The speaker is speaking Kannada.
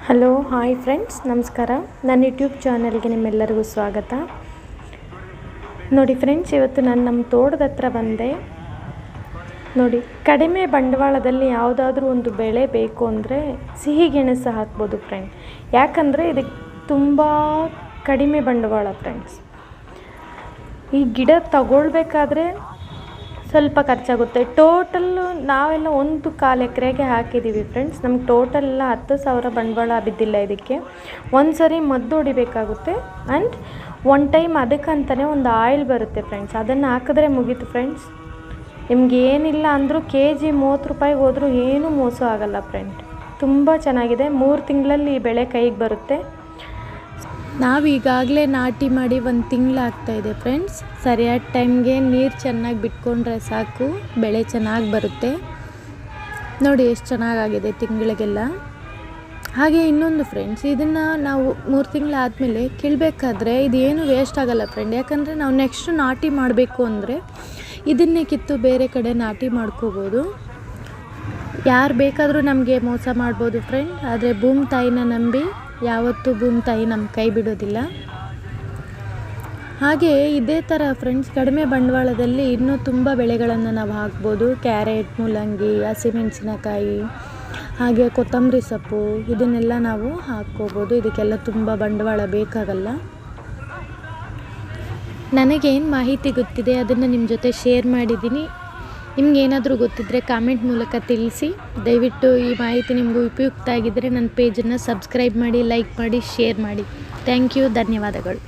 ಹಲೋ ಹಾಯ್ ಫ್ರೆಂಡ್ಸ್, ನಮಸ್ಕಾರ. ನನ್ನ ಯೂಟ್ಯೂಬ್ ಚಾನಲ್ಗೆ ನಿಮ್ಮೆಲ್ಲರಿಗೂ ಸ್ವಾಗತ. ನೋಡಿ ಫ್ರೆಂಡ್ಸ್, ಇವತ್ತು ನಾನು ನಮ್ಮ ತೋಟದ ಹತ್ರ ಬಂದೆ. ನೋಡಿ, ಕಡಿಮೆ ಬಂಡವಾಳದಲ್ಲಿ ಯಾವುದಾದ್ರೂ ಒಂದು ಬೆಳೆ ಬೇಕು ಅಂದರೆ ಸಿಹಿ ಗೆಣಸು ಹಾಕ್ಬೋದು ಫ್ರೆಂಡ್. ಯಾಕಂದರೆ ಇದಕ್ಕೆ ತುಂಬ ಕಡಿಮೆ ಬಂಡವಾಳ ಫ್ರೆಂಡ್ಸ್. ಈ ಗಿಡ ತಗೊಳ್ಬೇಕಾದ್ರೆ ಸ್ವಲ್ಪ ಖರ್ಚಾಗುತ್ತೆ. ಟೋಟಲ್ಲು ನಾವೆಲ್ಲ 1.25 ಎಕರೆಗೆ ಹಾಕಿದ್ದೀವಿ ಫ್ರೆಂಡ್ಸ್. ನಮ್ಗೆ ಟೋಟಲ್ ಎಲ್ಲ 10,000 ಬಂಡವಾಳ ಬಿದ್ದಿಲ್ಲ. ಇದಕ್ಕೆ ಒಂದು ಸರಿ ಮದ್ದು ಹೊಡಿಬೇಕಾಗುತ್ತೆ. ಆ್ಯಂಡ್ ಒನ್ ಟೈಮ್ ಅದಕ್ಕಂತಲೇ ಒಂದು ಆಯಿಲ್ ಬರುತ್ತೆ ಫ್ರೆಂಡ್ಸ್, ಅದನ್ನು ಹಾಕಿದ್ರೆ ಮುಗೀತು ಫ್ರೆಂಡ್ಸ್. ನಿಮ್ಗೆ ಏನಿಲ್ಲ ಅಂದರೂ KG 30 ರೂಪಾಯಿಗೆ ಹೋದರೂ ಏನೂ ಮೋಸ ಆಗಲ್ಲ ಫ್ರೆಂಡ್. ತುಂಬ ಚೆನ್ನಾಗಿದೆ. 3 ತಿಂಗಳಲ್ಲಿ ಈ ಬೆಳೆ ಕೈಗೆ ಬರುತ್ತೆ. ನಾವು ಈಗಾಗಲೇ ನಾಟಿ ಮಾಡಿ 1 ತಿಂಗಳಾಗ್ತಾಯಿದೆ ಫ್ರೆಂಡ್ಸ್. ಸರಿಯಾದ ಟೈಮ್ಗೆ ನೀರು ಚೆನ್ನಾಗಿ ಬಿಟ್ಕೊಂಡ್ರೆ ಸಾಕು, ಬೆಳೆ ಚೆನ್ನಾಗಿ ಬರುತ್ತೆ. ನೋಡಿ ಎಷ್ಟು ಚೆನ್ನಾಗಾಗಿದೆ ತಿಂಗಳಿಗೆಲ್ಲ. ಹಾಗೆ ಇನ್ನೊಂದು ಫ್ರೆಂಡ್ಸ್, ಇದನ್ನು ನಾವು 3 ತಿಂಗಳಾದಮೇಲೆ ಕೀಳಬೇಕಾದ್ರೆ ಇದೇನು ವೇಸ್ಟ್ ಆಗಲ್ಲ ಫ್ರೆಂಡ್. ಯಾಕಂದರೆ ನಾವು ನೆಕ್ಸ್ಟ್ ನಾಟಿ ಮಾಡಬೇಕು ಅಂದರೆ ಇದನ್ನೇ ಕಿತ್ತು ಬೇರೆ ಕಡೆ ನಾಟಿ ಮಾಡ್ಕೋಬೋದು. ಯಾರು ಬೇಕಾದರೂ ನಮಗೆ ಮೋಸ ಮಾಡ್ಬೋದು ಫ್ರೆಂಡ್. ಆದರೆ ಭೂಮಿ ತಾಯಿನ ನಂಬಿ ಯಾವತ್ತೂ ಭೂಮಿ ತಾಯಿ ನಮ್ಮ ಕೈ ಬಿಡೋದಿಲ್ಲ. ಹಾಗೆ ಇದೇ ಥರ ಫ್ರೆಂಡ್ಸ್, ಕಡಿಮೆ ಬಂಡವಾಳದಲ್ಲಿ ಇನ್ನೂ ತುಂಬ ಬೆಳೆಗಳನ್ನು ನಾವು ಹಾಕ್ಬೋದು. ಕ್ಯಾರೆಟ್, ಮೂಲಂಗಿ, ಹಸಿಮೆಣಸಿನಕಾಯಿ, ಹಾಗೆ ಕೊತ್ತಂಬರಿ ಸೊಪ್ಪು, ಇದನ್ನೆಲ್ಲ ನಾವು ಹಾಕ್ಕೋಬೋದು. ಇದಕ್ಕೆಲ್ಲ ತುಂಬ ಬಂಡವಾಳ ಬೇಕಾಗಲ್ಲ. ನನಗೇನು ಮಾಹಿತಿ ಗೊತ್ತಿದೆ ಅದನ್ನು ನಿಮ್ಮ ಜೊತೆ ಶೇರ್ ಮಾಡಿದ್ದೀನಿ. ನಿಮ್ಗೇನಾದರೂ ಗೊತ್ತಿದ್ದರೆ ಕಾಮೆಂಟ್ ಮೂಲಕ ತಿಳಿಸಿ. ದಯವಿಟ್ಟು ಈ ಮಾಹಿತಿ ನಿಮಗೂ ಉಪಯುಕ್ತ ಆಗಿದ್ದರೆ ನನ್ನ ಪೇಜನ್ನು ಸಬ್ಸ್ಕ್ರೈಬ್ ಮಾಡಿ, ಲೈಕ್ ಮಾಡಿ, ಶೇರ್ ಮಾಡಿ. ಥ್ಯಾಂಕ್ ಯು, ಧನ್ಯವಾದಗಳು.